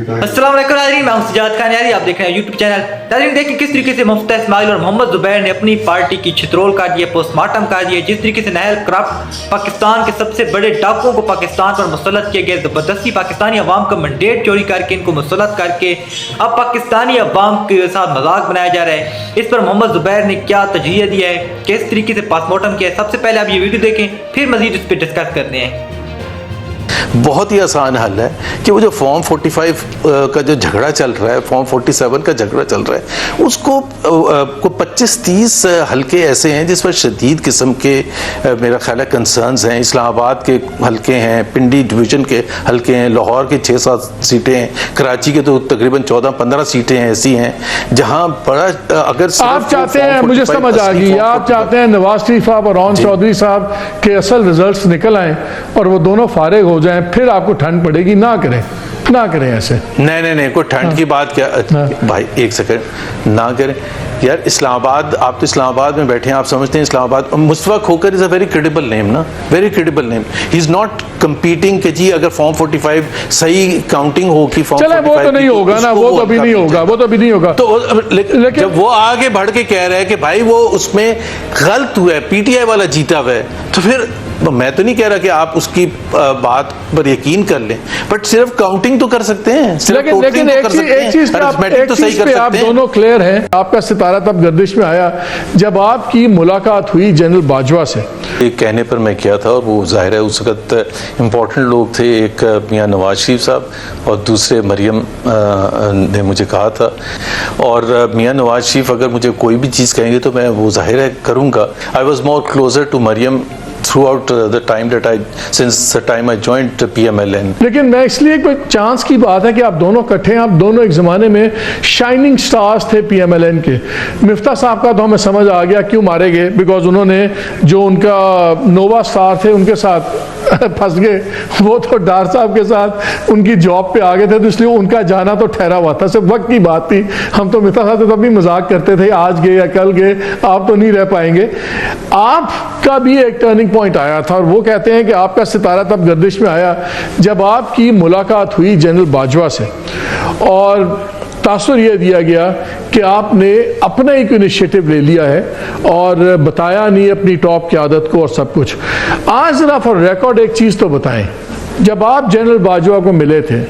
अस्सलाम वालेकुम नाज़रीन, मैं हूं सजाद खान यारी, आप देख रहे हैं यूट्यूब चैनल। नाज़रीन देखें किस तरीके से मुफ्ती इस्माइल और मोहम्मद ज़ुबैर ने अपनी पार्टी की छितरोल काट दिया, पोस्टमार्टम काट दिया। जिस तरीके से नाहल करप्ट पाकिस्तान के सबसे बड़े डाकुओं को पाकिस्तान पर मुसल्लत किया गया, ज़बरदस्ती पाकिस्तानी अवाम का मैंडेट चोरी करके इनको मुसल्लत करके अब पाकिस्तानी अवाम के साथ मजाक बनाया जा रहा है। इस पर मोहम्मद ज़ुबैर ने क्या तजज़िया दिया है, किस तरीके से पोस्टमार्टम किया है, सबसे पहले आप ये वीडियो देखें, फिर मजीद इस पर डिस्कस करते हैं। बहुत ही आसान हल है कि वो जो फॉर्म 45 का जो झगड़ा चल रहा है, फॉर्म 47 का झगड़ा चल रहा है, उसको 25-30 हलके ऐसे हैं जिस पर शदीद किस्म के मेरा ख्याल है कंसर्न्स हैं। इस्लामाबाद के हलके हैं, पिंडी डिवीज़न के हलके हैं, लाहौर की 6-7 सीटें हैं, कराची के तो तकरीबन 14-15 सीटें ऐसी हैं जहां बड़ा अगर आप चाहते हैं, मुझे समझ आ गई, आप चाहते हैं नवाज शरीफ साहब और रौन चौधरी साहब के असल रिजल्ट्स निकल आए और वो दोनों फारिग हो जाएं, फिर आपको ठंड पड़ेगी। ना करें ऐसे। नहीं कोई ठंड की बात क्या भाई, एक सेकंड, ना करें यार। इस्लामाबाद, आप तो इस्लामाबाद में बैठे हैं, आप समझते हैं Islamabad. Mustafa Khokhar is a very credible name ना, very credible name. He is not competing कि जी अगर फॉर्म 45 सही काउंटिंग हो कि फॉर्म 45 वो तो नहीं होगा ना, वो तो अभी नहीं होगा, वो तो अभी नहीं होगा। तो लेकिन जब वो आगे बढ़ के कह रहा है कि भाई वो उसमें गलत हुआ है, पीटीआई वाला जीता हुआ है, तो फिर मैं तो नहीं कह रहा कि आप उसकी बात पर यकीन कर लें, बट सिर्फ काउंटिंग तो कर सकते हैं, लेकिन एक चीज पे आप दोनों क्लियर हैं। आपका सितारा तब गर्दिश में आया जब आपकी मुलाकात हुई जनरल बाजवा से। एक कहने पर मैं किया था और वो जाहिर है उस वक्त इम्पोर्टेंट लोग थे, एक मियाँ नवाज शरीफ साहब और दूसरे मरियम ने मुझे कहा था। और मियाँ नवाज शरीफ अगर मुझे कोई भी चीज़ कहेंगे तो मैं वो जाहिर है करूँगा। I was more closer to Maryam throughout the time that since the time I joined PMLN। लेकिन मैं इसलिए कोई चांस की बात है कि आप दोनों इकट्ठे हैं, आप दोनों एक ज़माने में शाइनिंग स्टार्स थे PMLN के। मिफ्ता साहब का तो हमें समझ आ गया क्यों मारे गए, बिकॉज उन्होंने जो उनका नोवा स्टार थे उनके साथ फंस गए। वो तो डार साहब के साथ उनकी जॉब पे आ गए थे, तो इसलिए उनका जाना तो ठहरा हुआ था, सिर्फ वक्त की बात थी। हम तो मिफ्ता साहब से तब भी मजाक करते थे, आज गए या कल गए, आप तो नहीं रह पाएंगे। आपका भी एक टर्निंग पॉइंट आया था और वो कहते हैं कि आपका सितारा तब गर्दिश में आया जब आपकी मुलाकात हुई जनरल बाजवा से और तासुर ये दिया गया कि आपने अपना एक इनिशिएटिव ले लिया है और बताया नहीं अपनी टॉप की आदत को और सब कुछ। आज जरा फॉर रिकॉर्ड एक चीज़ तो बताएं, जब आप जनरल बाजवा को मिले थे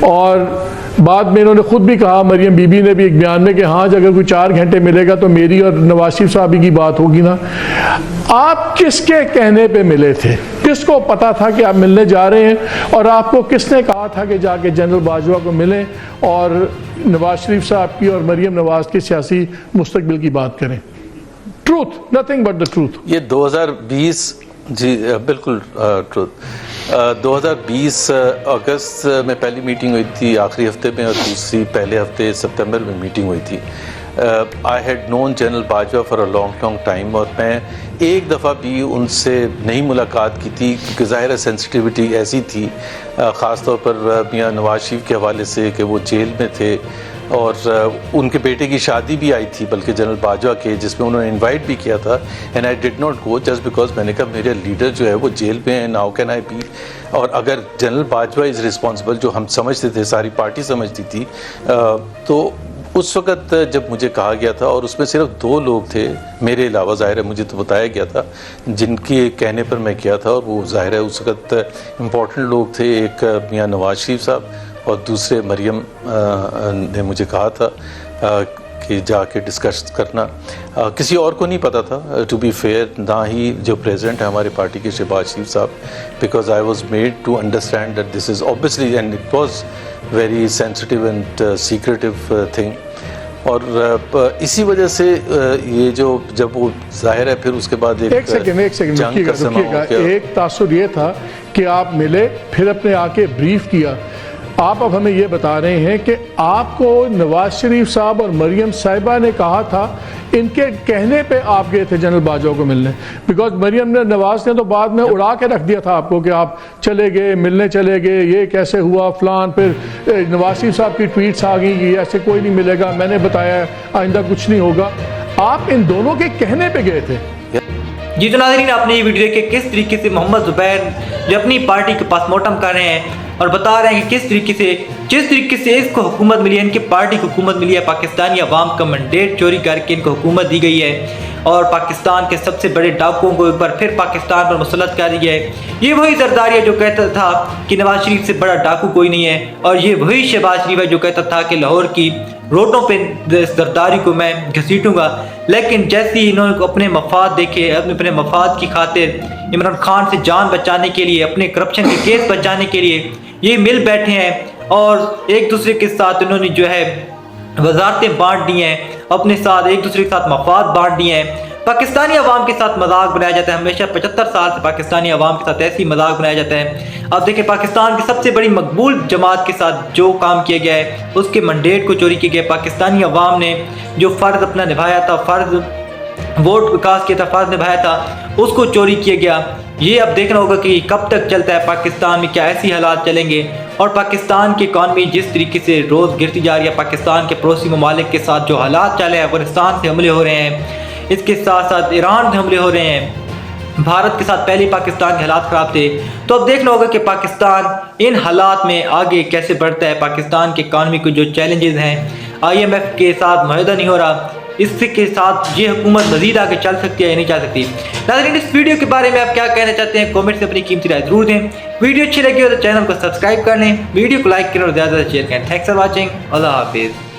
और बाद में इन्होंने खुद भी कहा, मरियम बीबी ने भी एक बयान में कि हाँ अगर कोई 4 घंटे मिलेगा तो मेरी और नवाज शरीफ साहब की बात होगी ना। आप किसके कहने पे मिले थे, किसको पता था कि आप मिलने जा रहे हैं, और आपको किसने कहा था कि जाके जनरल बाजवा को मिलें और नवाज शरीफ साहब की और मरियम नवाज की सियासी मुस्तकबिल की बात करें? Truth, nothing but the truth. ये 2020 जी बिल्कुल ट्रूथ। 2020 अगस्त में पहली मीटिंग हुई थी आखिरी हफ्ते में और दूसरी पहले हफ्ते सितंबर में मीटिंग हुई थी। I had known general Bajwa for a long time और मैं एक दफ़ा भी उनसे नहीं मुलाकात की थी क्योंकि ज़ाहिर है सेंसिटिविटी ऐसी थी, ख़ास तौर पर मियाँ नवाज शरीफ के हवाले से कि वो जेल में थे और उनके बेटे की शादी भी आई थी बल्कि जनरल बाजवा के, जिसमें उन्होंने इनवाइट भी किया था। And I did not go just because मैंने कहा मेरे लीडर जो है वो जेल में है, नाउ कैन आई बी। और अगर जनरल बाजवा इज़ रिस्पॉन्सिबल, जो हम समझते थे, सारी पार्टी समझती थी, तो उस वक़्त जब मुझे कहा गया था और उसमें सिर्फ 2 लोग थे मेरे अलावा, ज़ाहिर है मुझे तो बताया गया था, जिनके कहने पर मैं किया था, और वो ज़ाहिर है उस वक़्त इम्पोर्टेंट लोग थे, एक मियाँ नवाज शरीफ साहब और दूसरे मरियम ने मुझे कहा था कि जाके डिस्कस करना। किसी और को नहीं पता था टू बी फेयर, ना ही जो प्रेसिडेंट है हमारे पार्टी के Shahbaz Sharif Sahab, because I was made to understand that this is obviously and it was very sensitive and secretive thing. और इसी वजह से ये जो जब वो जाहिर है फिर उसके बाद एक सेकंड रुकिएगा। एक तासुर ये था कि आप मिले, फिर अपने आके ब्रीफ किया। आप अब हमें ये बता रहे हैं कि आपको नवाज शरीफ साहब और मरियम साहिबा ने कहा था, इनके कहने पे आप गए थे जनरल बाजवा को मिलने, बिकॉज मरियम ने, नवाज ने तो बाद में उड़ा के रख दिया था आपको कि आप चले गए, मिलने चले गए, ये कैसे हुआ फलान। फिर नवाज शरीफ साहब की ट्वीट्स आ गई कि ऐसे कोई नहीं मिलेगा, मैंने बताया आइंदा कुछ नहीं होगा। आप इन दोनों के कहने पे गए थे। जी तो नाज़रीन, आपने ये वीडियो देखे किस तरीके से मोहम्मद ज़ुबैर जो अपनी पार्टी के पोस्टमार्टम कर रहे हैं اور بتا رہے ہیں کہ جس طریقے سے اس کو حکومت ملی ہے، ان کی پارٹی کو حکومت ملی ہے، پاکستانی عوام کا منڈیٹ چوری کر کے ان کو حکومت دی گئی ہے اور پاکستان کے سب سے بڑے ڈاکوؤں کو ایک بار پھر پاکستان پر مسلط کر دیا ہے۔ یہ وہی زرداری ہے جو کہتا تھا کہ نواز شریف سے بڑا ڈاکو کوئی نہیں ہے، اور یہ وہی شہباز شریف ہے جو کہتا تھا کہ لاہور کی روڈوں پہ زرداری کو میں گھسیٹوں گا، لیکن جیسے ہی انہوں نے اپنے مفاد دیکھے، اپنے مفاد کی خاطر عمران خان سے جان بچانے کے لیے، اپنے کرپشن کے کیس بچانے کے لیے یہ مل بیٹھے ہیں اور ایک دوسرے کے ساتھ انہوں نے جو ہے وزارتیں بانٹ دی ہیں، اپنے ساتھ ایک دوسرے کے ساتھ مفاد بانٹ دیے ہیں۔ پاکستانی عوام کے ساتھ مذاق بنایا جاتا ہے، ہمیشہ 75 سال سے پاکستانی عوام کے ساتھ ایسی مذاق بنایا جاتا ہے۔ اب دیکھیں پاکستان کی سب سے بڑی مقبول جماعت کے ساتھ جو کام کیا گیا ہے، اس کے منڈیٹ کو چوری کیا گیا، پاکستانی عوام نے جو فرض اپنا نبھایا تھا، فرض ووٹ کاسٹ کیا تھا، فرض نبھایا تھا، اس کو چوری کیا گیا۔ یہ اب دیکھنا ہوگا کہ کب تک چلتا ہے، پاکستان میں کیا ایسی حالات چلیں گے، اور پاکستان کی اکانومی جس طریقے سے روز گرتی جا رہی ہے، پاکستان کے پڑوسی ممالک کے ساتھ جو حالات چل رہے ہیں، افغانستان سے حملے ہو رہے ہیں، اس کے ساتھ ساتھ ایران سے حملے ہو رہے ہیں، بھارت کے ساتھ پہلے پاکستان کے حالات خراب تھے، تو اب دیکھنا ہوگا کہ پاکستان ان حالات میں آگے کیسے بڑھتا ہے۔ پاکستان کے اکانومی کو جو چیلنجز ہیں، IMF کے ساتھ معاہدہ نہیں ہو رہا، اس کے ساتھ یہ حکومت مزید آگے چل سکتی ہے یا نہیں چل سکتی۔ ناظرین اس ویڈیو کے بارے میں آپ کیا کہنا چاہتے ہیں، کامنٹ سے اپنی قیمتی رائے ضرور دیں۔ ویڈیو اچھی لگی ہو تو چینل کو سبسکرائب کر لیں، ویڈیو کو لائک کریں اور زیادہ سے شیئر کریں۔ تھینکس فار واچنگ، اللہ حافظ۔